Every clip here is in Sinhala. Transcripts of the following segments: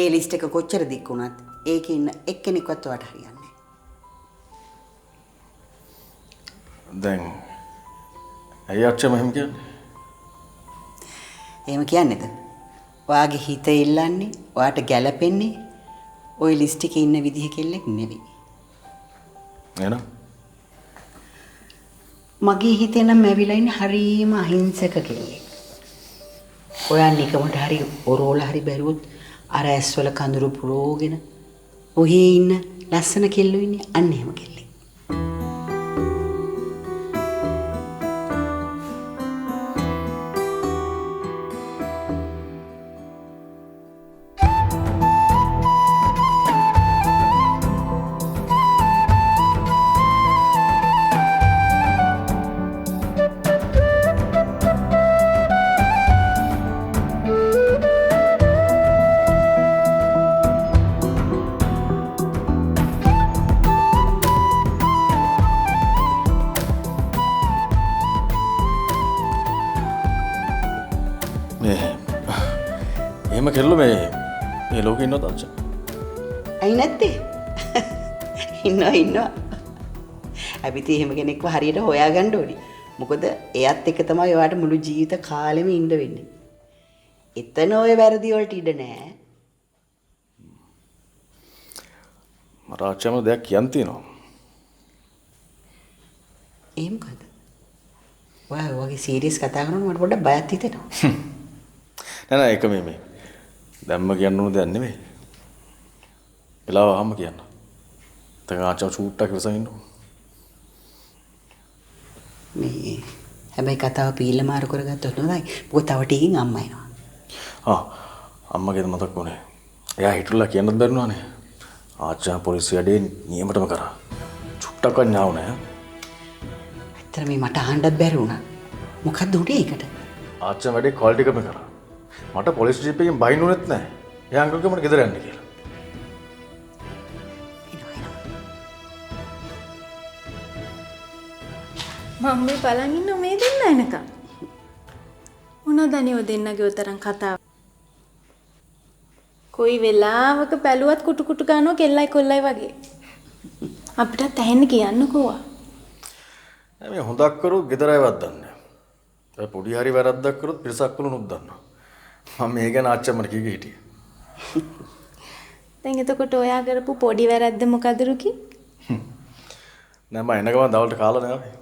ඒ ලිස්ට් එක කොච්චර දික් වුණත් ඒකේ ඉන්න එක්කෙනෙක්වත් ඔයාට හරියන්නේ නැහැ. දැන් ඇයි අච්චා මම කියන්නේ? එහෙම කියන්නේද? ඔයාගේ හිත ඉල්ලන්නේ ඔයාට ගැළපෙන්නේ ওই ලිස්ට් එකේ ඉන්න විදිහ කෙල්ලෙක් නෙවෙයි. එහෙනම් මගේ හිතේ නම් ඇවිල්ලා ඉන්නේ හරීම අහිංසක කෙල්ලෙක්. ඔයා නිකමට හරි ඔරෝලා හරි බැලුවොත් අර ඇස්වල කඳුරු පුරෝගෙන ඔහේ ඉන්න ලස්සන කෙල්ලෝ ඉන්නේ අන්න එහෙම කෙල්ලෙක්. එහෙම කෙල්ලෝ මේ ලෝකේ ඉන්නවද අච්චා? ඇයි නැත්තේ? ඉන්නවා. අපිට එහෙම කෙනෙක්ව හරියට හොයාගන්න ඕනි. මොකද එයත් එක්ක තමයි ඔයාට මුළු ජීවිත කාලෙම ඉන්න වෙන්නේ. එතන ඔය වැරදි වලට ඉඩ නෑ. මට අච්චාම දෙයක් කියන්න තියෙනවා. ඒ මොකද? ඔයා වගේ සීරියස් කතා කරනකොට මට පොඩ්ඩක් බයක් හිතෙනවා. නෑ ඒක මේ දැම්ම කියන්න ඕන දෙයක් නෙමෙයි. වෙලාව ආවම කියන්න. දැන් ආච්චා චූට්ටක් ඉවසන් ඉන්නකො. මේ හැබැයි කතාව පීල මාරු කරගත්තොත් හොඳයි. මොකද තව ටිකකින් අම්මා එනවා. අම්මගේද මතක් වුණේ. එයා හිටුලා කියන්නත් බැරිුණානේ. ආච්චා පොලිසිය වැඩේ නියමටම කරා. චුට්ටක්වත් ඥාව නෑ. ඇත්තට මේ මට අහන්නත් බැරි වුණා. මොකද්ද උනේ ඒකට? ආච්චා වැඩේ ක්වොලිටි එකම කරා. මට පොලිස් ජීප් එකෙන් බයින්න උනෙත් නැහැ. එයා අංකල් කිව්වා මට ගෙදර යන්න කියලා. මම මේ බලන් ඉන්න මේ දෙන්න එනකම්. මොනවද අනේ ඔය දෙන්නගේ උතරන් කතාව? කොයි වෙලාවක බැලුවත් කුටු කුටු ගන්නවා කෙල්ලයි කොල්ලයි වගේ. අපිටත් ඇහෙන්න කියන්නකෝ. මේ හොඳක් කරුවොත් ගෙදර අයවත් දන්නේ නැහැ. පොඩි හරි වැරද්දක් කරොත් පිරිසක් වලුනුත් දන්නවා. මම මේ ගැන ආච්චම්මට කීක හිටියේ. දැන් එතකොට ඔයා කරපු පොඩි වැරද්ද මොකද රුකි? නෑ මම එන ගමන් දවල්ට කාලා නෑ.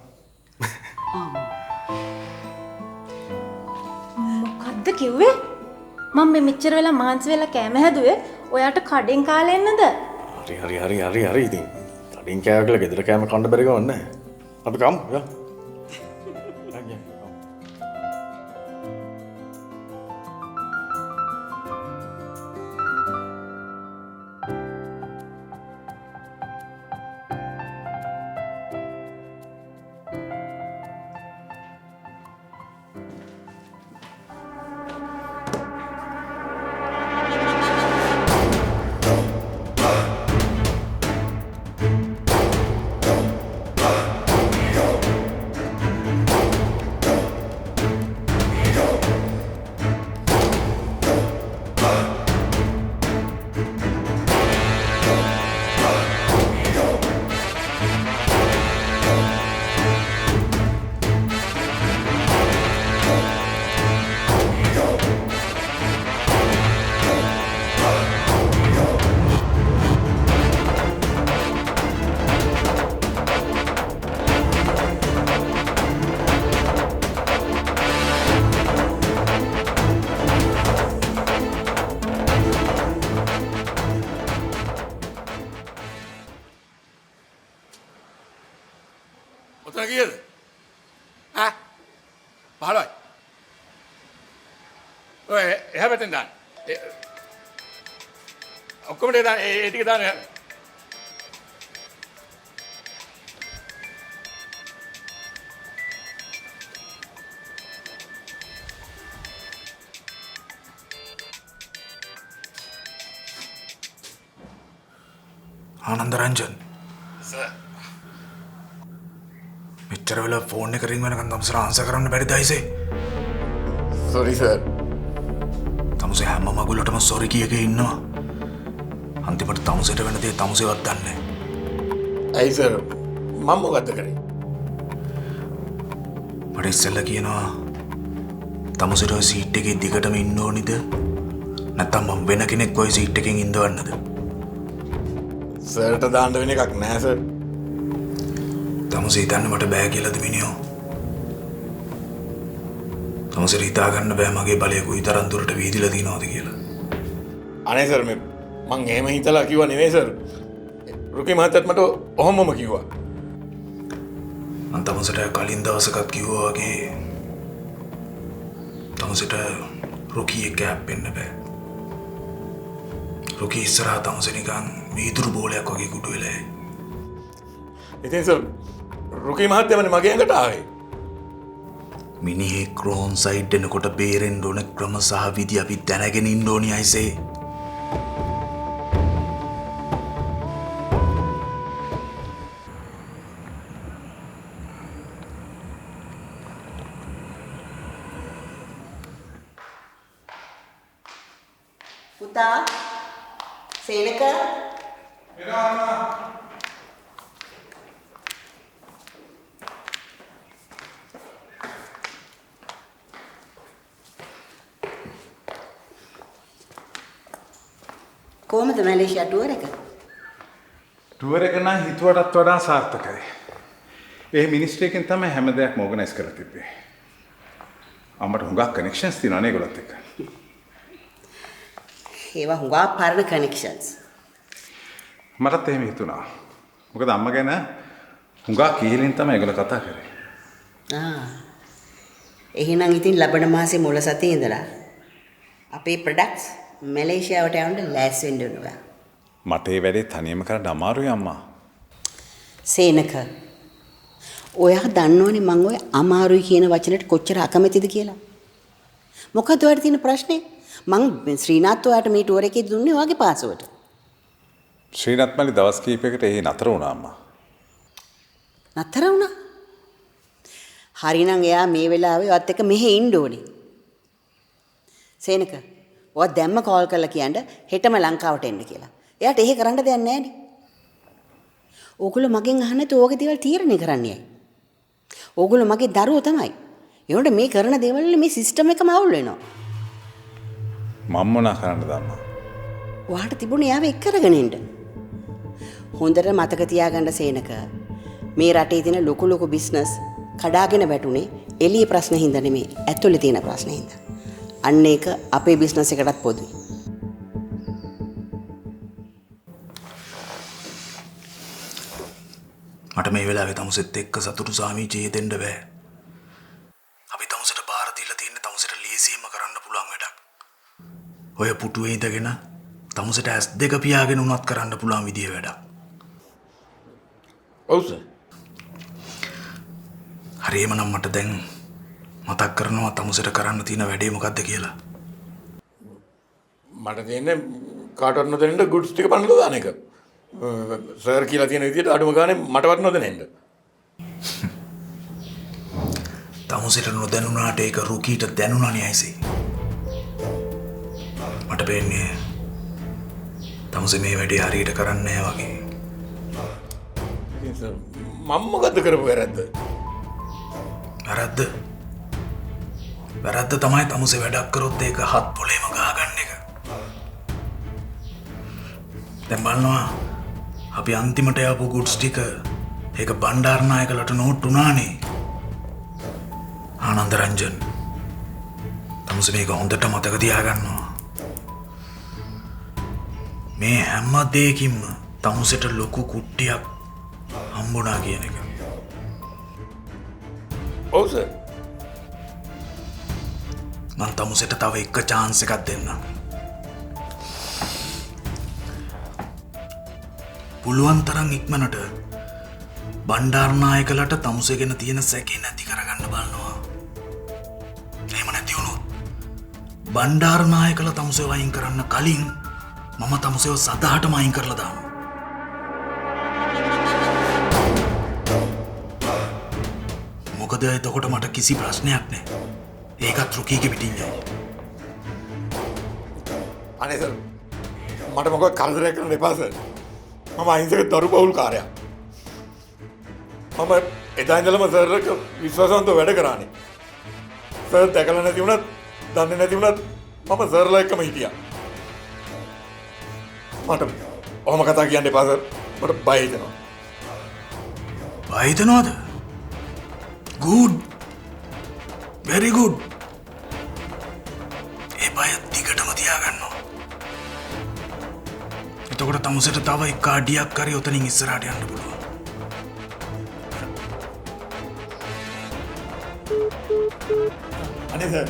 මොකද්ද කිව්වේ? මම මේ මෙච්චර වෙලා මාන්සි වෙලා කෑම හැදුවේ ඔයාට කඩෙන් කාලා එන්නද? හරි ඉතින්. කඩින් කෑව කියලා ගෙදර කෑම කන්න බැරි ගමන් නෑ. අපි කමු යා. ඔතන කීයද? ඈ? 15යි. ඔය එහා පැත්තෙන් දාන්න. ඔක්කොම දාන්න ඒ ටික දාන්න. ආනන්ද රංජන් සර් මෙච්චර වෙලා ෆෝන් එක රින් වෙනකන් තමසර ආන්සර් කරන්න බැරිද අයිසේ? Sorry sir. තමසේ හැම මගුලටම සෝරි කිය ඉන්නවා. අන්තිමට තමුසෙට වෙන දේ තමුසෙවත් දන්නේ ඇයි සර් මම මොකද්ද කරේ? මට ඉස්සෙල්ලා කියනවා තමුසෙට ඔය සීට් එකේ දිගටම ඉන්න ඕනිද නැත්නම් මම වෙන කෙනෙක් ඔය සීට් එකෙන් ඉඳවන්නද? සර්ට දාන්න වෙන එකක් නැහැ සර්. තමුසේ හිතන්නේ මට බෑ කියලාද මිනිහෝ? තමුසෙට හිතා ගන්න බෑ මගේ බලය කොයි තරම් දුරට වීදිලා තියෙනවද කියලා. අනේ සර් මං එහෙම හිතලා කිව්වා නෙවෙයි සර්. රුකි මහත්තයාත් මට ඔහොමම කිව්වා. මං තමුසෙට කලින් දවසකත් කිව්වා වගේ තමුසෙට රුකි එක්ක හැප්පෙන්න බෑ. රුකි ඉස්සරහා තමුසේ නිකන් වීදුරු බෝලයක් වගේ කුඩු වෙලා. ඉතින් සර් රුකි මහත්තයාමනේ මගේ ඇඟට ආවේ. මිනිහේ ක්‍රෝන් සයිඩ් එනකොට බේරෙන්න ඕන ක්‍රම සහ විදි අපි දැනගෙන ඉන්න ඕනි අයිසේ. පුතා සේනක කොහමද මැලේසියා ටුවර් එක? ටුවර් එක නම් හිතුවටත් වඩා සාර්ථකයි. ඒ මිනිස්ට්‍රි එකෙන් තමයි හැම දෙයක්ම ඕගනයිස් කරලා තිබ්බේ. අම්මට හුඟක් කනෙක්ෂන්ස් තියෙනවා නේ ඒගොල්ලොත් එක්ක. ඒවා හුඟා පරණ කනෙක්ෂන්ස්. මටත් එහෙම හිතුණා. මොකද අම්මා ගැන හුඟක් ඉහලින් තමයි ඒගොල්ලෝ කතා කරේ. එහෙනම් ඉතින් ලබන මාසේ මුල සතියේ ඉඳලා අපේ ප්‍රොඩක්ට්ස් මැලේසියාවට යවන්න ලෑස්ති වෙන්න ඕනවා. මට ඒ වැඩේ තනියම කරන්න අමාරුයි අම්මා. සේනක ඔයා දන්නවනේ මං ඔය අමාරුයි කියන වචනෙට කොච්චර අකමැතිද කියලා. මොකද ඔයාලට තියෙන ප්‍රශ්නේ? මං ශ්‍රීනාත් ඔයාට මේ ටුවර් එකේ දුන්නේ ඔයාගේ පාස්වර්ඩ්. ශ්‍රීනාත් මල්ලි දවස් කීපයකට ඒ නතර වුණා අම්මා. නතර වුණා? හරිනම් එයා මේ වෙලාවේ ඔයත් එක්ක මෙහෙ ඉන්න ඕනේ. සේනක ඔයා දැම්ම කෝල් කරලා කියන්න හෙටම ලංකාවට එන්න කියලා. එයාට එහෙ කරන්න දෙයක් නැහැ නේ. ඕගොල්ලෝ මගෙන් අහන්නේ තෝගේ දේවල් තීරණය කරන්නේයි. ඕගොල්ලෝ මගේ දරුවෝ තමයි. ඒනොට මේ කරන දේවල් වල මේ සිස්ටම් එකම අවුල් වෙනවා. මම මොනා කරන්නද අම්මා? ඔයාට තිබුණේ යාව එක් කරගෙන ඉන්න. හොඳට මතක තියාගන්න සේනක මේ රටේ තියෙන ලොකු ලොකු බිස්නස් කඩාගෙන වැටුනේ එළියේ ප්‍රශ්න හින්දා නෙමෙයි ඇතුලේ තියෙන ප්‍රශ්න හින්දා. අන්න ඒක අපේ බිස්නස් එකටත් පොදුයි. මට මේ වෙලාවේ තමුසෙත් එක්ක සතුටු සාමීචියේ දෙන්න බෑ. අපි තමුසෙට බාර දීලා තියෙන්නේ තමුසෙට ලේසියෙන්ම කරන්න පුළුවන් වැඩක්. ඔය පුටුවේ ඉඳගෙන තමුසෙට ඇස් දෙක පියාගෙන උනත් කරන්න පුළුවන් විදිය වැඩක්. ඔව් සර්. හරියම නම් මට දැන් මතක් කරනවා තමුසෙට කරන්න තියෙන වැඩේ මොකද්ද කියලා. මට තියෙන්නේ කාටවත් නොදැනෙන්න ගුඩ්ස් ටික පන්නලා දාන එක. සර් කියලා තියෙන විදිහට අඩුම ගානේ මටවත් නොදැනෙන්න. තමුසෙට නොදැනුණාට ඒක රුකීට දැනුණානේ ඇයිසේ. මට පේන්නේ තමුසේ මේ වැඩේ හරියට කරන්නේ නැහැ වගේ. ඉතින් සර් මම මොකද්ද කරපු වැරද්ද? වැරද්ද තමයි තමුසේ වැඩක් කරොත් ඒක හත් පොලේම ගහගන්න එක. දැන් බලනවා අපි අන්තිමට යපු ගුඩ්ස් ටික ඒක බණ්ඩාරනායකලට නෝට් වුණානේ. ආනන්ද රංජන් තමුසේ මේක හොඳට මතක තියාගන්නවා. මේ හැම දෙයකින්ම තමුසෙට ලොකු කුට්ටියක් හම්බුණා කියන එක. ඔව් සර්. මං තමුසෙට තව එක chance එකක් දෙන්නම්. පුළුවන් තරම් ඉක්මනට බණ්ඩාරනායකලට තමුසේ ගැන තියෙන සැකේ නැති කරගන්න බලනවා. එහෙම නැති වුණොත් බණ්ඩාරනායකලා තමුසේ වයින් කරන්න කලින් මම තමුසේව සදාටම අයින් කරලා දානවා. මොකද එතකොට මට කිසි ප්‍රශ්නයක් නැහැ. ඒකත් රුකීගේ පිටින් යයි. අනේ සර් මට මොකද කරදරයක් කරන්න එපා සර්. මම අහිංසක දරු පවුල්කාරයා. මම එදා ඉඳලම සර්ට විශ්වාසවන්තව වැඩ කරානේ. සර් දැකලා නැති වුණත් දන්නේ නැති වුණත් මම සර්ලා එක්කම හිටියා. මට ඔහොම කතා කියන්න එපා සර්. මට බය හිතෙනවා. බය හිතනවද? good very good. ඒ බය දිගටම තියාගන්න. එතකොට තමුසට තව එක අඩියක් කරි ඔතනින් ඉස්සරහට යන්න පුළුවන්. අනේ සර්.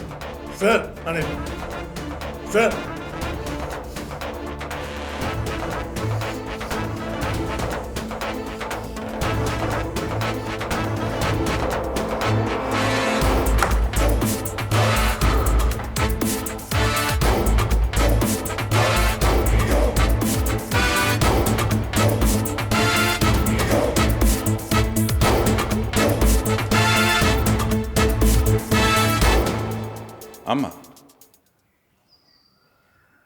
සර් අනේ. සර්. අම්මා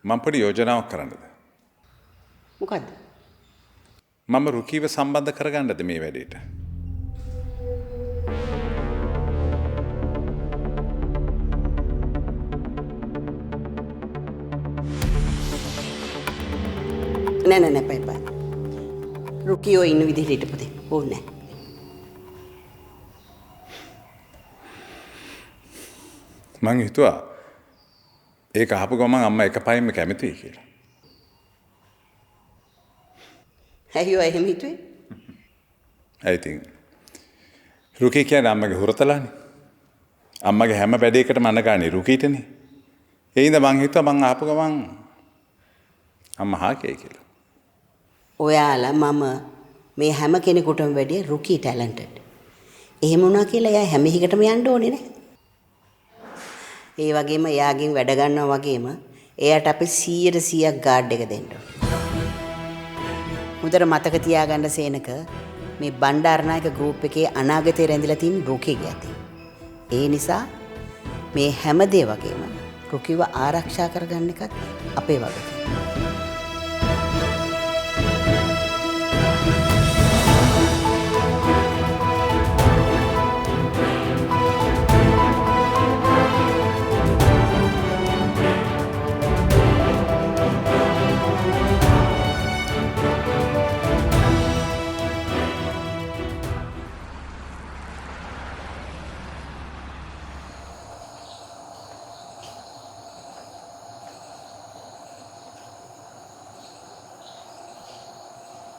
මම පොඩි යෝජනාවක් කරන්නද? මොකද්ද? මම රුකීව සම්බන්ධ කරගන්නද මේ වැඩේට? නෑ එපා. රුකියෝ ඉන්න විදිහට හිටපොතේ. ඕනේ නෑ. මං හිතුවා ඒක අහපු ගමන් අම්මා එක පයින්ම කැමතියි කියලා. ඇයි එහෙම හිතුවේ? I think රුකී කියන්නේ අම්මගේ හුරතලානේ. අම්මගේ හැම වැඩේකටම අනගානේ රුකීටනේ. ඒ හින්දා මං හිතුවා මං අහපු ගමන් අම්මා හාකේ කියලා. ඔයාලා මම මේ හැම කෙනෙකුටම වැඩිය රුකී ටැලන්ටඩ්. එහෙම වුණා කියලා එයා හැම එකටම යන්න ඕනේ නෑ. ඒ වගේම එයාගෙන් වැඩ ගන්නවා වගේම එයාට අපි 100% ගාඩ් එක දෙන්න ඕනේ. හොඳට මතක තියාගන්න සේනක මේ බණ්ඩාරනායක ගෲප් එකේ අනාගතේ රැඳිලා තියෙන රුකීගේ අතින්. ඒ නිසා මේ හැම දේ වගේම රුකීව ආරක්ෂා කරගන්න එකත් අපේ වගකීම.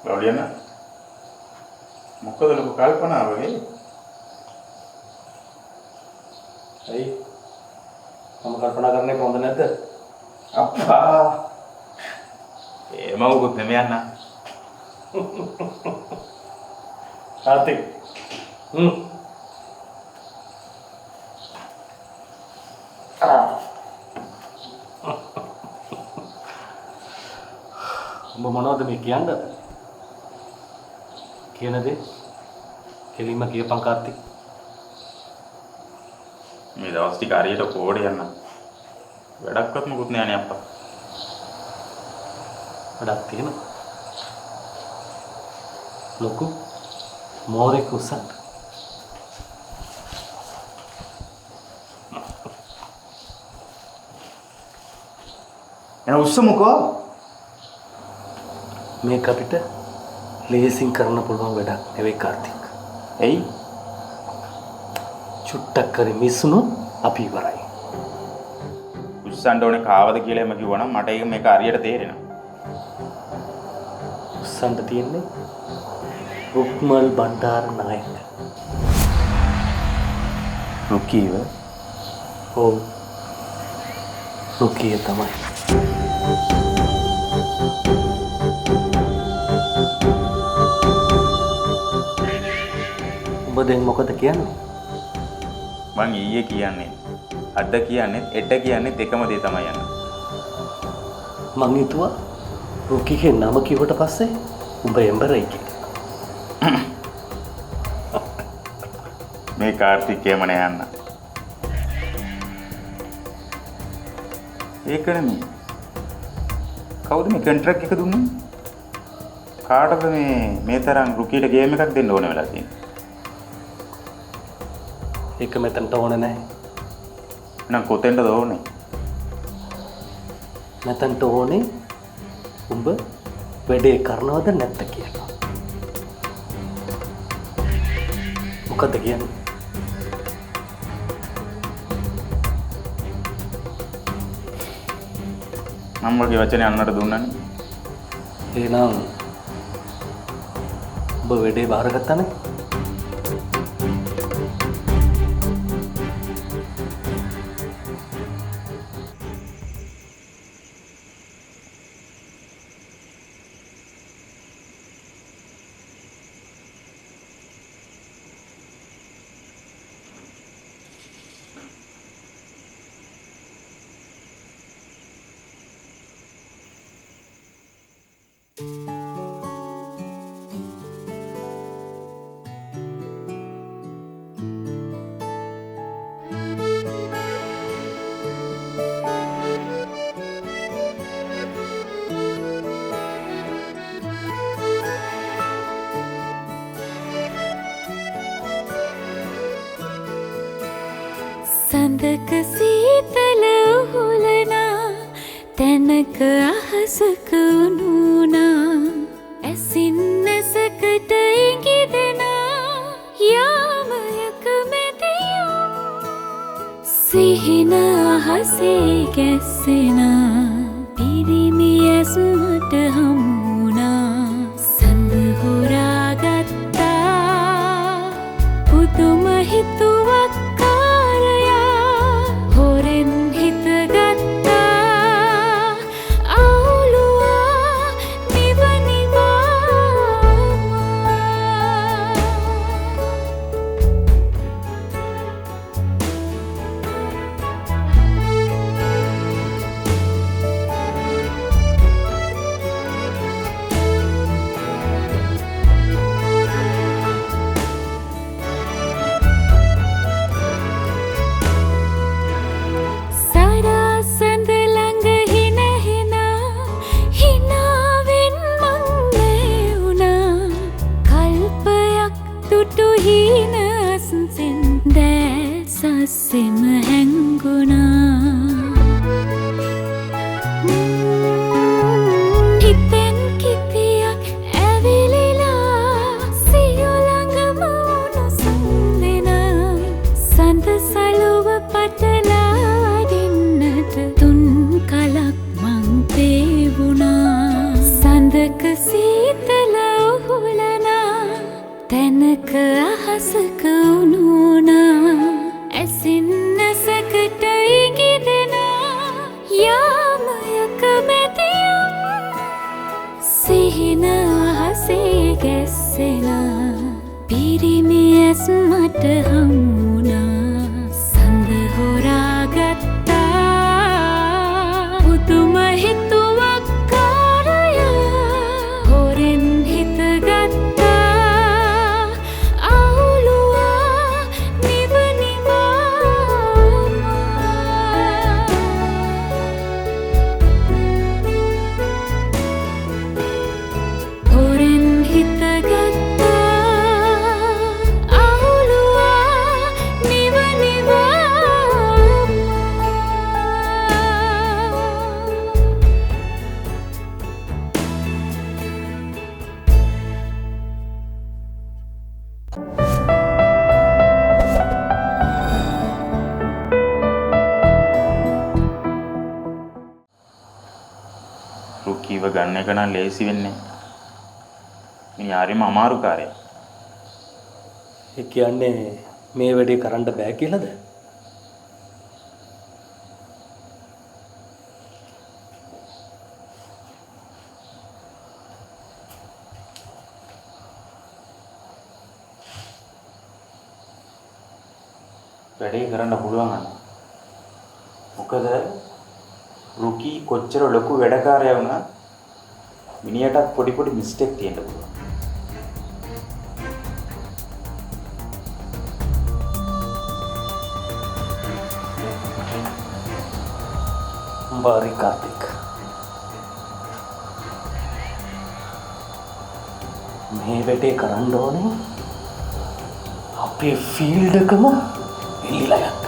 ගෞඩියන මොකද ලොකු කල්පනාව වෙයි? ඇයි? මම කල්පනා කරන්නේ කොහොමද නැද්ද? අප්පා ඒ මවුකුත් නෙමෙයි අන්න. කාර්තික්. උඹ මොනවද මේ කියන්නේ? කියන දේ කෙලින්ම කියපන් කාර්තික්. මේ දවස් ටික හරියට කෝඩේ යන්න. වැඩක්වත් මොකුත් නෑනේ අප්පා. වැඩක් තියෙනවා. ලොකු මෝරෙක් උස්සන්න. එන උස්සමුකෝ. මේක අපිට ලේසින් කරන්න පුළුවන් වැඩක් නෙවෙයි කාර්තික්. එයි චුට්ටක් කරේ මිස්සුනොත් අපි ඉවරයි. උස්සන්න ඕනේ කාවද කියලා එම කිව්වනම් මට ඒක මේක හරියට තේරෙනවා. උස්සන්න තියෙන්නේ රුක්මල් බණ්ඩාරනායක. රුකීව ඔව් රුකිය තමයි. උඹ දැන් මොකද කියන්නේ? මං ඊයේ කියන්නේ අද කියන්නේ එට කියන්නේ දෙකම දේ තමයි යන්නේ. මං හිතුවා රුකිගේ නම කිව්වට පස්සේ උඹ එම්බරයි කියලා. මේ කාර්තික් එමන යන්න. ඒකනේ මේ කවුද මේ කොන්ට්‍රැක්ට් එක දුන්නේ? කාටද මේ තරම් රුකීට ගේම් එකක් දෙන්න ඕන වෙලා තියෙන්නේ? ඒක මෙතනට ඕන නැහැ. එහෙනම් කොතෙන්ද ඕනේ? මෙතනට ඕනේ උඹ වැඩේ කරනවද නැත්ද කියලා. මොකද කියන්නේ? මම වගේ වචනේ අන්නට දුන්නානේ. එහෙනම් ඔබ වැඩේ බාරගත්තානේ. සඳක සීතල උහුලනා තැනක අහසක උනුනා ඇසින් නැසකට ඉඟිදෙනා යාමයක මැදියම් සිහින අහසේ ගැස්සෙනා පිරිමි ඇස්මට හමුුණා සඳ හොරාගත්තා පුදුම හිතුවක් සෙම හැංගුණා හිතෙන් කිතියක් ඇවිලිලා සියුළඟම උණුසුම් දෙනා සඳ සලුව පටලාඩින්නට තුන් කලක් මං පේවුණා සඳක සීතල උහුලනා තැනක අහසක උනුනා ඇසින් නැසකට ඉඟිදෙනා යාමයක මැදියම් සිහින අහසේ ගැස්සෙනා පිරිමි ඇස්මට හමුුණා සඳ හොරාගත්තා පුදුම හිතුවක් කාරයා හොරෙන් හිතගත්තා රුකීව ගන්න එක නම් ලේසි වෙන්නේ නැහැ. මිනිහ හරිම අමාරු කාර්යයක්. ඒ කියන්නේ මේ වැඩේ කරන්න බෑ කියලාද? වැඩේ කරන්න පුළුවන් අන්න. මොකද රුකී කොච්චර ලොකු වැඩකාරයා වුණා මිනිහටත් පොඩි පොඩි මිස්ටේක් තියෙන්න පුළුවන්. बारी कार्तिक මේ වැඩේ කරන්න ඕනේ අපේ ෆීල්ඩ් එකම එල්ලිලා යන්න.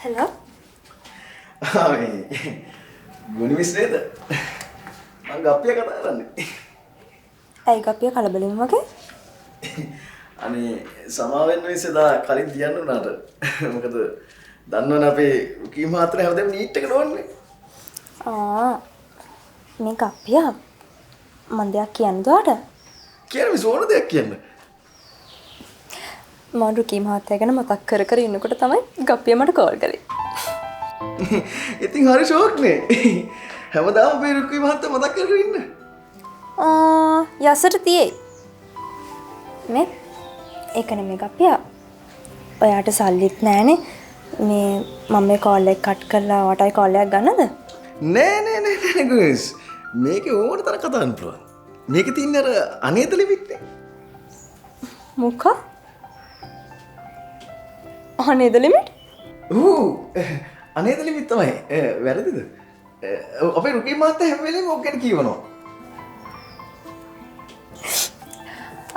හෙලෝ ගුණි මිස් නේද? මං ගප්පිය කතා කරන්නේ. ඇයි ගප්පිය කලබලෙන් වගේ? අනේ සමාවෙන්න මිස් එදා කලින් කියන්න උනාට. මොකද දන්නවනේ අපේ රුකී මහත්තයා හැමදේම නීට් එකට ඕනේ. මේ ගප්පිය මන් දෙයක් කියන්නද ඔයාට? කියන මිස් ඕන දෙයක් කියන්න. මම රුකී මහත්තයා ගැන මතක් කර කර ඉන්නකොට තමයි ගප්පිය මට කෝල් කරේ. ඉතින් හරි ෂෝක් නේ. හැමදාම අපේ රුකී මහත්තයා මතක් කර කර ඉන්න. යසට තියෙයි. මේ ඒක නෙමෙයි ගප්පිය. ඔයාට සල්ලිත් නැහනේ. මේ මම මේ කෝල් එක කට් කරලා ඔයාටයි කෝල් එකක් ගන්නද? නෑ ගුස්. මේකේ ඕකට තරම් කතා කරන්න පුළුවන්. මේකේ තියෙන අර අනේත ලිමිට් එක. මොකක්? අනේද ලිමිට්? අනේද ලිමිට් තමයි. වැරදිද? අපේ රුකී මහත්තයා හැම වෙලේම ඔක් ගැන කියවනවා.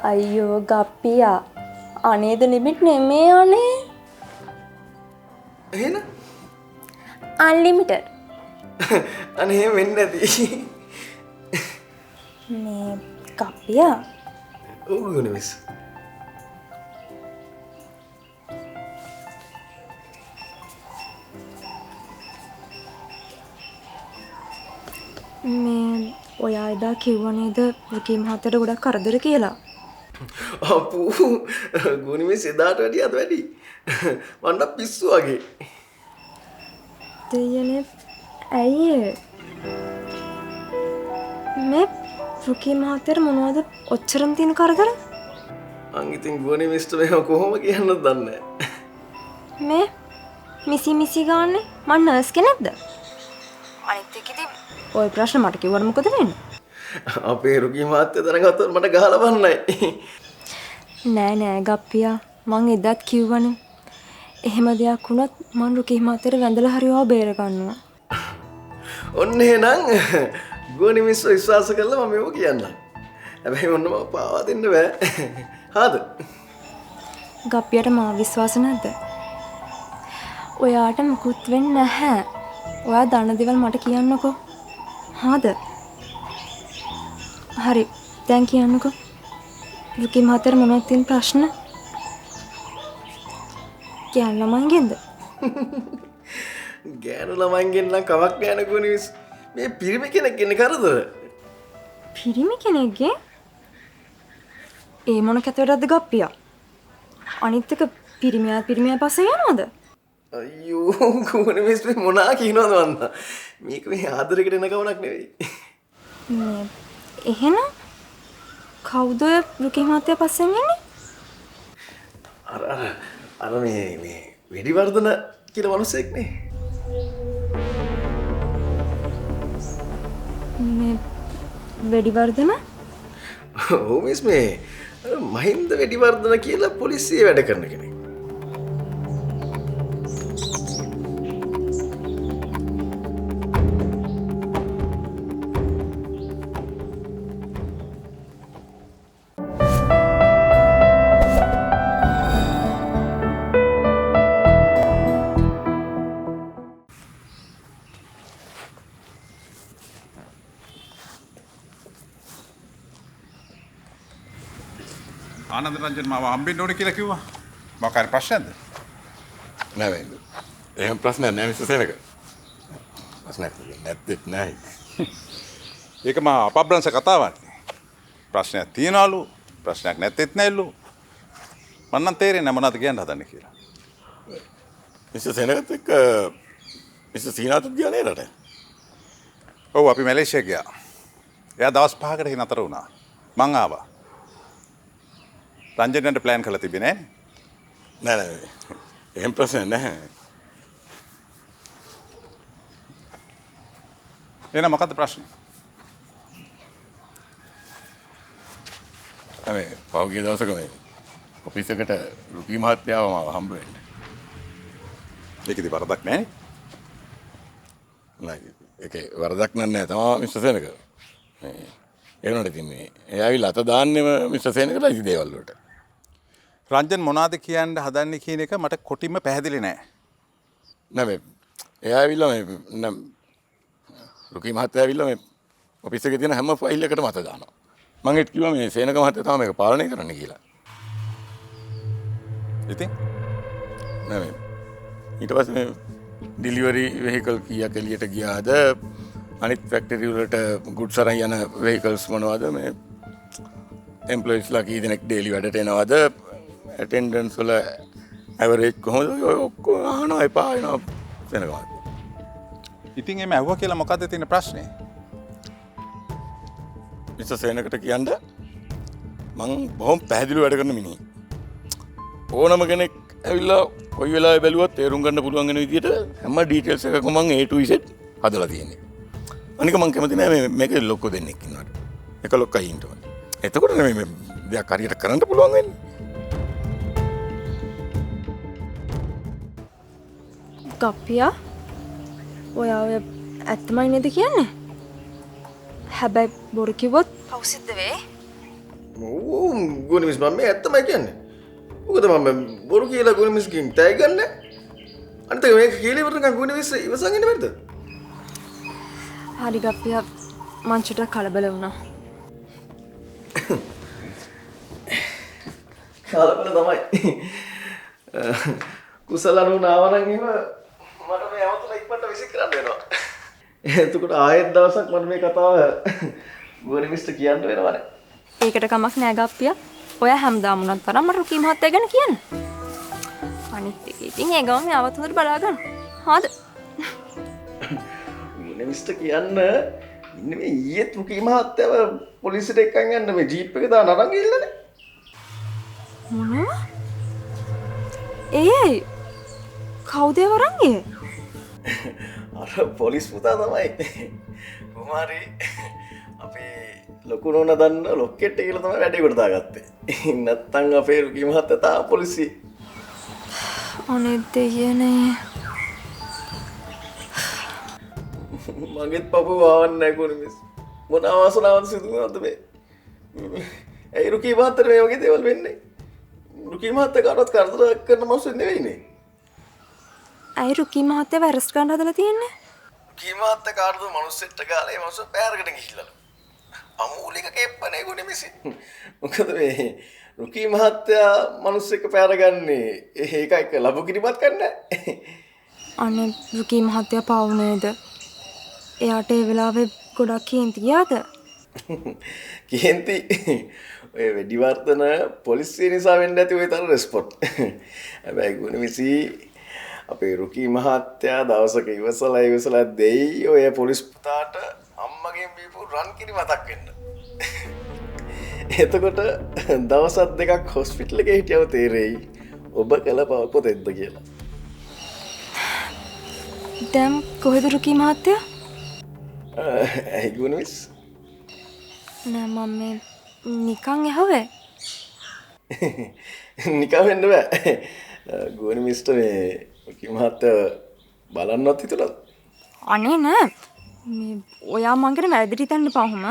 අයියෝ ගප්පියා. අනේද ලිමිට් නෙමෙයි අනේ. එහෙනම් අන්ලිමිටඩ්. අනේ එහෙම වෙන්නේ නැති. මේ ගප්පියා. ඔව් ගුණි මිස්. මේ ඔයා එදා කිව්ව නේද රුකී මහත්තයාට ගොඩක් කරදර කියලා. අප්පු ගුණි මිස් එදාට වැඩිය අද වැඩි. මන්න පිස්සු වගේ. දෙයනේ ඇයි මේ රුකී මහත්තයාට මොනවද ඔච්චරම තියෙන කරදර? මං ඉතින් ගුණි මිස්ට මේව කොහොම කියන්නද දන්නේ මේ මිසි ගාන්නේ මං නර්ස් කෙනෙක්ද? අනිත් එක ඉතින් ඔය ප්‍රශ්න මට කිව්වට මොකද වෙන්නේ? අපේ රුකී මහත්තයා දැනගත්තොත් මට ගහලා බන්නයි. නෑ ගප්පියා මං එදත් කිව්වනේ. එහෙම දෙයක් වුණත් මං රුකී මහත්තයාට වැඳලා හරි ඔයාව බේර ගන්නවා. ඔන්න එහෙනම් ගුණි මිස් විශ්වාස කරලා මම මේව කියන්නම්. හැබැයි ඔන්න මම පාවා දෙන්න බෑ. හාද? ගප්පියට මා විශ්වාස නැද්ද? ඔයාට මුකුත් වෙන්නේ නැහැ. ඔයා දන්න දේවල් මට කියන්නකෝ. හාද? හරි. දැන් කියන්නකෝ. රුකී මහත්තයාට මොනවද තියෙන ප්‍රශ්න? කියන්න ළමයින්ගෙන්ද? ගෑනු ළමයින්ගෙන් නම් කමක් නෑ නේ ගුණි මිස්. මේ පිරිමි කෙනෙක් ඉන්නේ කරදර. පිරිමි කෙනෙක්ගේ? ඒ මොන කැතවටද ගප්පියා? අනිත් එක පිරිමියා පස්සේ යනවද? අයියෝ ගුණි මිස් මේ මොනා කියනවද වන්ද? මේක මේ ආදරයකට එන ගමනක් නෙවෙයි. මේ එහෙනම් කවුද රුකී මහත්තයා පස්සෙන් එන්නේ? අර මේ වෙඩිවර්ධන කියලා මිනිහෙක් නේ. මේ වෙඩිවර්ධන? ඔව් මිස් මේ මහින්ද වෙඩිවර්ධන කියලා පොලිසියේ වැඩ කරන කෙනෙක්. ආනන්ද රංජන් මාව හම්බෙන්න ඕනේ කියලා කිව්වා. මොකක් හරි ප්‍රශ්නද? නෑ නේද? එහෙම ප්‍රශ්නයක් නෑ මිස්ටර් සේනක. ප්‍රශ්නයක් නැත්තේ නෑ. ඒක මා අපබ්‍රංශ කතාවක්. ප්‍රශ්නයක් තියනවලු ප්‍රශ්නයක් නැත්තේත් නැල්ලු. මම නම් තේරෙන්නේ නැහැ මොනවද කියන්න හදන්නේ කියලා. මිස්ටර් සේනකත් එක්ක මිස්ටර් සීනාතුත් ගියා නේද රට? ඔව් අපි මැලේසියා ගියා. එයා දවස් 5කට හි නතර වුණා. මං ආවා. රංජනට ප්ලෑන් කරලා තිබෙන්නේ නෑ නෑ. එහෙම ප්‍රශ්න නැහැ. එහෙනම් මොකද්ද ප්‍රශ්නේ? මේ පහුගිය දවසක මේ ඔෆිස් එකට රුකී මහත්තයාව මාව හම්බ වෙන්න. ඒකේදී වරදක් නැහැ නෑ. ඒකේ වරදක් නෑ තමයි මිස්ටර් සේනක. මේ ඒ වුණාට ඉතින් මේ එයා ඇවිල්ලා අත දාන්නෙම මිස්ටර් සේනකට ඉති දේවල් වලට. රංජන් මොනවද කියන්න හදන්නේ කියන එක මට කොටින්ම පැහැදිලි නෑ. නෑ මේ එයා ඇවිල්ලා මේ රුකී මහත්තයා ඇවිල්ලා මේ ඔෆිස් එකේ තියෙන හැම ෆයිල් එකකටම අත දානවා. මම ඒත් කිව්වා මේ සේනක මහත්තයා තමයි මේක පාලනය කරන්න කියලා. ඉතින් නෑ මේ ඊට පස්සේ මේ ඩිලිවරි වෙහිකල් කීයක් එළියට ගියාද අනිත් ෆැක්ටරි වලට ගුඩ්ස් අරන් යන වෙහිකල්ස් මොනවද මේ එම්ප්ලොයිස්ලා කී දෙනෙක් ඩේලි වැඩට එනවද ඇටෙන්ඩන්ස් වල ඇවරේජ් කොහොමද ඔය ඔක්කොම අහනවා එපා වෙනවා සේනක මහත්තයා. ඉතින් එමෙ ඇහුවා කියලා මොකද්ද තියෙන ප්‍රශ්නේ? මිස්ටර් සේනකට කියන්න මං බොහොම පැහැදිලිව වැඩ කරන මිනිහෙක්. ඕනම කෙනෙක් ඇවිල්ලා කොයි වෙලාවෙ බැලුවත් තේරුම් ගන්න පුළුවන් වෙන විදිහට හැම ඩීටේල්ස් එකකම මං A to Z හදලා තියෙන්නේ. අනික මං කැමති නෑ මේක ලොක්කෝ දෙන්නෙක් ඉන්නවට. එක ලොක්කයි ඉන්න ඕනේ. එතකොට මේ දෙයක් හරියට කරන්න පුළුවන් වෙන්නේ. ගප්පියා ඔයා ඔය ඇත්තමයි නේද කියන්නේ? හැබැයි බොරු කිව්වොත් පෞසිද්ධ වෙයි. ඕ ගුණමිස් මම මේ ඇත්තමයි කියන්නේ. මොකද මම බොරු කියලා ගුණමිස්කින් තෑග් ගන්න. අනිත් එක මේක කියලා ඉවරනකම් ගුණමිස් ඉවසන් ඉන්න බැරිද? හරි ගප්පියා මං චුට්ටක් කලබල වුණා. කලබල තමයි. කුසලනු නාවනම් එහෙම මට මේ අවතුල ඉක්මනට විසික් කරන්න වෙනවා. එතකොට ආයෙත් දවසක් මම මේ කතාව ගුණමිස්ට කියන්න වෙනවනේ. ඒකට කමක් නෑ ගප්පියා. ඔයා හැමදාම උනත් තරම් මට රුකී මහත්තයා ගැන කියන්න. අනිත් එක ඉතින් ඒ ගම මේ අවත හොඳට බලා ගන්න. හොඳ. ගුණමිස්ට කියන්න ඉන්න මේ ඊයේත් රුකී මහත්තයාව පොලිසියට එක්කන් යන්න මේ ජීප් එක දාන අරන් ගිහිල්ලානේ. මොනවා? ඒ කවුද වරන්ගේ? අර පොලිස් පුතා තමයි. කුමාරි අපේ ලොකු නෝන දන්න ලොක්කෙට් කියලා තමයි වැඩේ කොට දාගත්තේ. නැත්තම් අපේ රුකී මහත්තයා තාම පොලිසිය. අනේ දෙයනේ. මගෙත් පපුව ආවන්නේ නැහැ කුරුමිස්. මොන අවසනාවක්ද සිදු වුණාද මේ? ඒ රුකී මහත්තයා මේ වගේ දේවල් වෙන්නේ. රුකී මහත්තයා කාටවත් කරදර කරන මනුස්සයෙක් නෙවෙයිනේ. අය රුකී මහත්තයා වැරස් ගන්න හදලා තියෙන්නේ. රුකී මහත්තයා කාටද මනුස්සෙක්ට ගාලා ඒ මනුස්ස පැයරකට ගිහිල්ලා. අමූලික කෙප්පනේ ගුණමිසි. මොකද මේ රුකී මහත්තයා මනුස්සෙක් පැයරගන්නේ ඒක ලබු කිරිමත් කරන්නේ. අනේ රුකී මහත්තයා පාවු නේද? එයාට ඒ වෙලාවේ ගොඩක් කේන්ති ගියාද? කේන්ති ඔය වෙඩිවර්තන පොලිසිය නිසා වෙන්න ඇති ඔය තරම් රෙස්පොට්. හැබැයි ගුණමිසි අපේ රුකී මහත්තයා දවසක ඉවසලා දෙයි ඔය පොලිස් පුතාට අම්මගෙන් බීපු රන් කිරි මතක් වෙන්න. එතකොට දවසක් දෙකක් හොස්පිටල් එකේ හිටියව තේරෙයි ඔබ කළ පව පොතෙක්ද කියලා. දැන් කොහෙද රුකී මහත්තයා? ඇයි ගුණමිස්? නෑ මම මේ නිකන් ඇහුවේ. නිකන් වෙන්න බෑ. ගුණමිස්ට මේ රුකී මහත්තයා බලන්නවත් හිතුණාද? අනේ නෑ. මේ ඔයා මං ගැන වැරදිට හිතන්න එපා ඔහොම.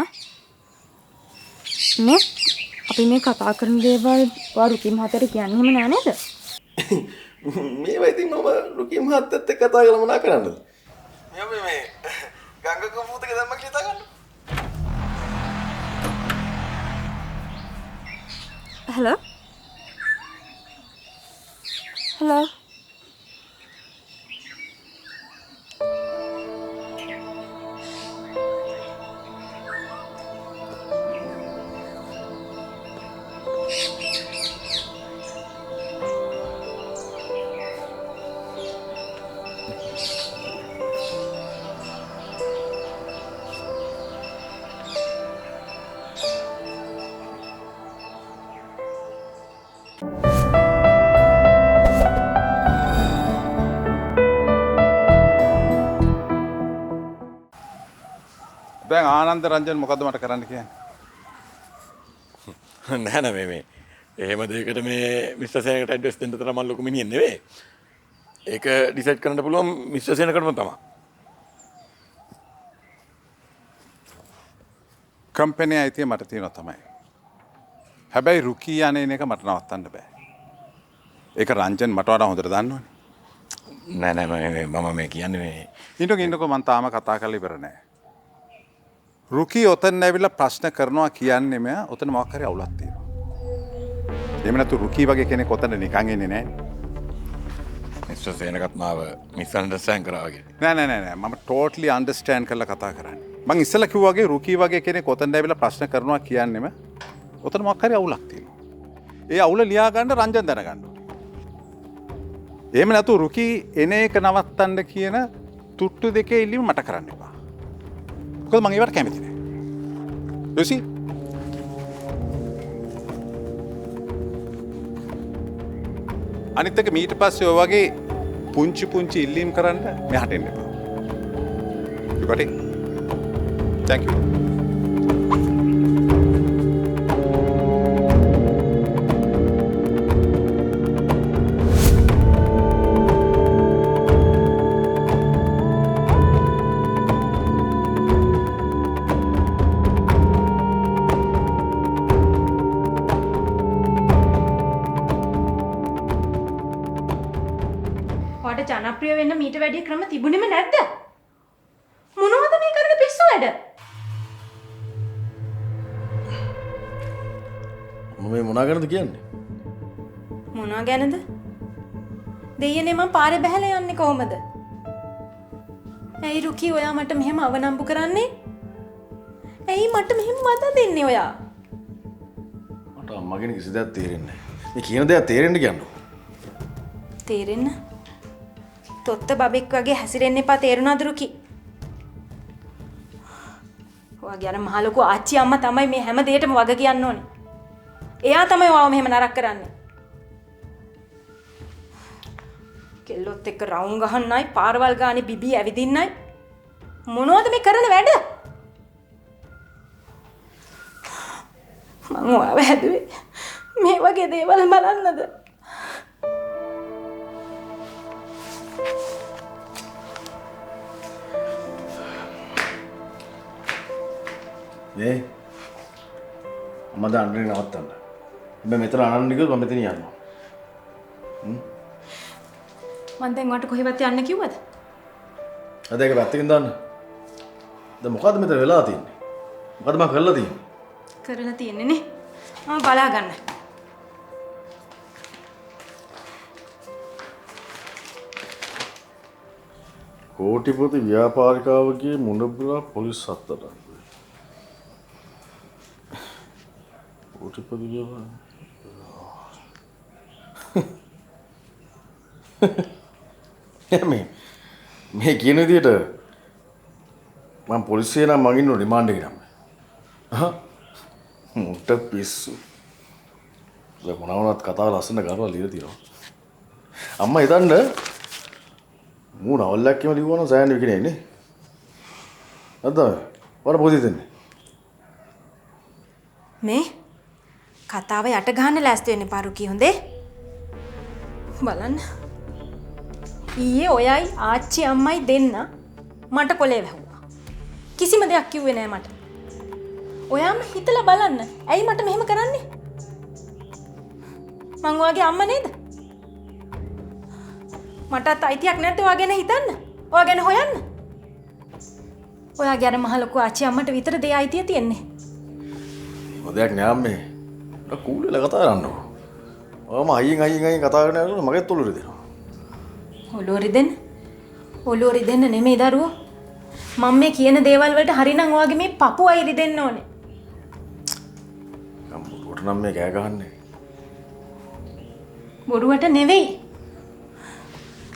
නේ අපි මේ කතා කරන දේවල් ඔයා රුකී මහත්තයාට කියන්නේ එහෙම නෑ නේද? මේවා ඉතින් මම රුකී මහත්තයත් එක්ක කතා කරලා මොනා කරන්නද? මේ ගංගා කම්පූතක දැම්ම කියලා හිතා ගන්න. Hello? Hello? දැන් ආනන්ද රංජන් මොකද්ද මට කරන්න කියන්නේ? නෑ නෑ මේ එහෙම දෙයකට මේ මිස්ටර් සේනකට ඇඩ්‍රස් දෙන්න තරම් මම ලොකු මිනිහෙක් නෙවෙයි. ඒක ඩිසයිඩ් කරන්න පුළුවන් මිස්ටර් සේනකටම තමයි. කම්පැනි අයිතිය මට තියෙනවා තමයි. හැබැයි රුකී යන්නේ එක මට නවත්තන්න බෑ. ඒක රංජන් මට වඩා හොඳට දන්නවනේ. නෑ නෑ මම මේ කියන්නේ මේ ඉන්නකෝ මම තාම කතා කරලා ඉවර නෑ. රුකී ඔතන ඇවිල්ලා ප්‍රශ්න කරනවා කියන්නේ මෙයා ඔතන මොකක් හරි අවුලක් තියෙනවා. එහෙම නැතු රුකී වගේ කෙනෙක් ඔතන නිකන් එන්නේ නෑ. මිස්ටර් සේනකත් මාව මිස්අන්ඩර්ස්ටෑන්ඩ් කරා වගේ. නෑ මම ටෝටලි අන්ඩර්ස්ටෑන්ඩ් කරලා කතා කරන්නේ. මං ඉස්සෙල්ලා කිව්වා වගේ රුකී වගේ කෙනෙක් ඔතන ඇවිල්ලා ප්‍රශ්න කරනවා කියන්නේම ඔතන මොකක් හරි අවුලක් තියෙනවා. ඒ අවුල ලියා ගන්න රංජන් දැනගන්න ඕනේ. එහෙම නැතු රුකී එන එක නවත්තන්න කියන තුට්ටු දෙකේ ඉල්ලීම මට කරන්න එපා. මොකද මම ඒවට කැමති නෑ. You see? අනිත් එක මීට පස්සේ ඔය වගේ පුංචි ඉල්ලීම් කරන්න මෙහාට එන්න එපා. You got it? Thank you. ඔයාට ජනප්‍රිය වෙන්න මීට වැඩි ක්‍රම තිබුණෙම නැද්ද? මොනවද මේ කරන පිස්සු වැඩ? මම මේ මොනා ගැනද කියන්නේ? මොනවා ගැනද? දෙයියනේ මම පාරේ බහැලා යන්නේ කොහමද? ඇයි රුකී ඔයා මට මෙහෙම අවනම්බු කරන්නේ? ඇයි මට මෙහෙම වද දෙන්නේ ඔයා? මට අම්මගෙන කිසි දෙයක් තේරෙන්නේ නැහැ. මේ කියන දේක් තේරෙන්න කියන්නකො. තේරෙන්න? තොත්ත බබෙක් වගේ හැසිරෙන්න එපා තේරුණාද රුකී? ඔයාගේ අර මහ ලොකු ආච්චි අම්මා තමයි මේ හැම දෙයකටම වග කියන්න ඕනේ. එයා තමයි ඔයාව මෙහෙම නරක කරන්නේ. කෙල්ලොත් එක්ක රවුම් ගහන්නයි පාරවල් ගානේ බිබී ඇවිදින්නයි මොනවද මේ කරන වැඩ? මං ඔයාව හැදුවේ මේ වගේ දේවල් බලන්නද? නේ අම්මා දැන් අඬන්නේ නවත්තන්න. හැබැයි මෙතන අනන්න ගියොත් මම මෙතන යනවා. මං දැන් ඔයාට කොහෙවත් යන්න කිව්වද? අද ඒක පැත්තකින් දාන්න. දැන් මොකද්ද මෙතන වෙලා තියෙන්නේ? මොකද්ද මම කරලා තියෙන්නේ? කරලා තියෙන්නේ නේ. මම බලා ගන්න. කෝටිපති ව්‍යාපාරිකාවගේ මුණබුරා පොලිස් හත්තට. කෝටිපති ව්‍යාපාර මේ කියන විදිහට මම පොලිසිය නම් මගින් රිමාන්ඩ් එකේ නම් මුට පිස්සු. ඒක මොනවාවත් කතාව ලස්සන ගානවා ලියලා තියෙනවා. අම්මා හිතන්න මූණ අවල්ලක්කම ලිව්වනම් සෑහන විකිනේ නේ. නැද්ද? වර පොඩි දෙන්නේ. මේ කතාව යට ගහන්න ලෑස්ති වෙන්න පාරු කී හොඳේ. බලන්න. ඊයේ ඔයයි ආච්චි අම්මයි දෙන්න මට කොලේ වැහුවා. කිසිම දෙයක් කිව්වේ නෑ මට. ඔයාම හිතලා බලන්න. ඇයි මට මෙහෙම කරන්නේ? මං ඔයාගේ අම්මා නේද? මටත් අයිතියක් නැද්ද ඔයා ගැන හිතන්න? ඔයා ගැන හොයන්න? ඔයාගේ අර මහ ලොකු ආච්චි අම්මට විතර දෙය අයිතිය තියෙන්නේ. මොදයක් නෑ අම්මේ. මට කූලෙල කතා කරන්නකො. ඔයාම අයියෙන් කතා කරන යනකොට මගෙත් ඔලුව රිදෙනවා. ඔලුව රිදෙන්න නෙමෙයි දරුවෝ. මම මේ කියන දේවල් වලට හරිනම් ඔයාගේ මේ පපු අය රිදෙන්න ඕනේ. බොරුවට නම් මේ කෑ ගහන්නේ. බොරුවට නෙවෙයි.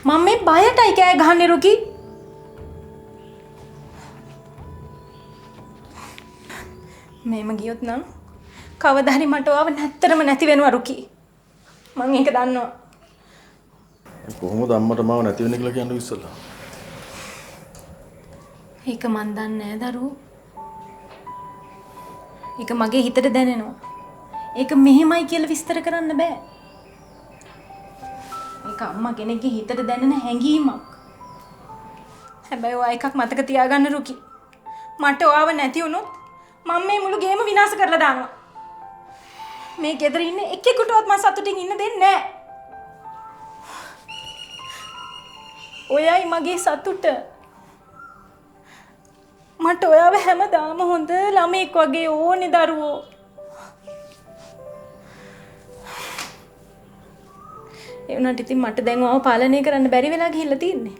මම මේ බයටයි කෑ ගහන්නේ රුකී. මේම ගියොත් නම් කවදා හරි මට ඔයාව නැත්තරම නැති වෙනවා රුකී. මම ඒක දන්නවා. කොහොමද අම්මට මාව නැති වෙන්නේ කියලා කියන්නේ ඉස්සෙල්ලා. ඒක මන් දන්නේ නෑ දරුවෝ. ඒක මගේ හිතට දැනෙනවා. ඒක මෙහෙමයි කියලා විස්තර කරන්න බෑ. ඒක අම්මා කෙනෙක්ගේ හිතට දැනෙන හැඟීමක්. හැබැයි ඔයා එකක් මතක තියාගන්න රුකි. මට ඔයාව නැති වුණොත් මම මේ මුළු ගේම විනාශ කරලා දානවා. මේ ගෙදර ඉන්න එකෙකුටවත් මම සතුටින් ඉන්න දෙන්නේ නැහැ. ඔයයි මගේ සතුට. මට ඔයාව හැමදාම හොඳ ළමෙක් වගේ ඕනේ දරුවෝ. ඒ වුණාට ඉතින් මට දැන් ඔයාව පාලනය කරන්න බැරි වෙලා ගිහිල්ලා තියෙන්නේ.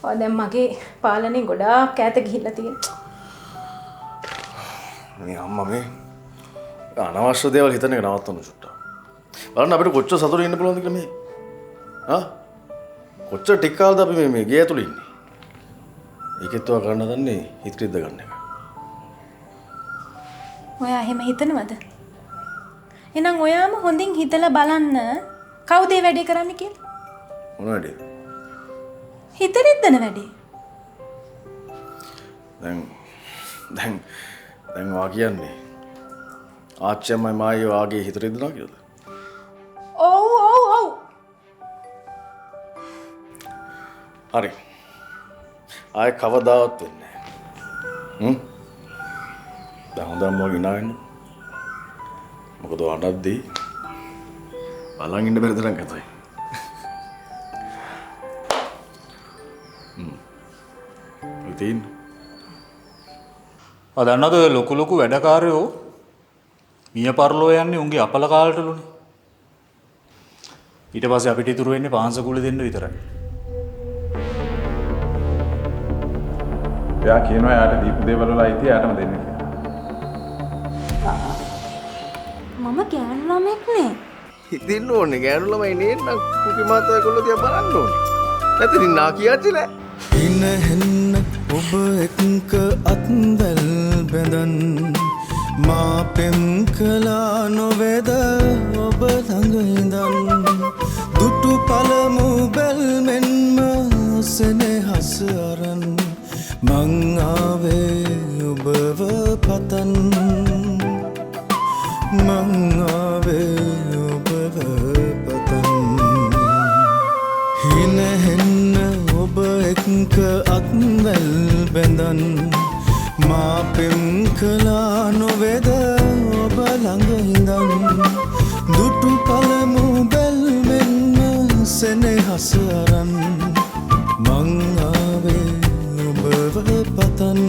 ඔයා දැන් මගේ පාලනේ ගොඩාක් ඈත ගිහිල්ලා තියෙනවා. මේ අම්මා මේ අනවශ්‍ය දේවල් හිතන එක නවත්තන්න චුට්ටක්. බලන්න අපිට කොච්චර සතුටින් ඉන්න පුළුවන්ද කියලා මේ. ආ? කොච්චර ටික කාලද අපි මේ ගේ ඇතුළේ ඉන්නේ. ඒකෙත් ඔයා කරන්න දන්නේ හිත රිද්ද ගන්න එක. ඔයා එහෙම හිතනවද? එහෙනම් ඔයාම හොඳින් හිතලා බලන්න කවුද මේ වැඩේ කරන්නේ කියලා. මොන වැඩේ? හිත රිද්දන වැඩේ. දැන් වා කියන්නේ ආච්චිමයි මායෝ ආගේ හිත රිද්දනවා කියලාද? ඔව්. හරි. ආයේ කවදාවත් වෙන්නේ නැහැ. දැන් හොඳම වගේ නාවෙන්න. මොකද වඩද්දී බලන් ඉන්න බැරි තරම් කතයි. ඉතින් දන්නවද ඔය ලොකු වැඩකාරයෝ මිය පරලෝ යන්නේ උන්ගේ අපල කාලටලුනේ. ඊට පස්සේ අපිට ඉතුරු වෙන්නේ පාංශ කුල දෙන්න විතරයි. එයා කියනවා එයාට දීපු දේවල් වල අයිතිය එයාටම දෙන්න කියලා. මම ගෑනු ළමෙක් නේ. හිතින්න ඕනේ ගෑනු ළමයි නේන්න කුපි මාතා කොල්ල දිහා බලන්න ඕනේ. නැත්නම් නා කියාච්චි නෑ. ඉනහෙන්න ඔබ එක්ක අත්වැල් බැඳන් මා පෙම් කළා නොවේද ඔබ ළඟ ඉඳන් දුටු පළමු බැල්මෙන්ම සෙනෙහස අරන් මං ආවේ ඔබව පතන් මං ආවේ ඔබව පතන් හිනහෙන්න ඔබ එක්ක අත්වැල් බැඳන් මා පෙම් කළා නොවේද ඔබ ළඟ ඉඳන් දුටු පළමු බැල්මෙන්ම සෙනෙහස අරන් මං ආවේ ඔබව පතන්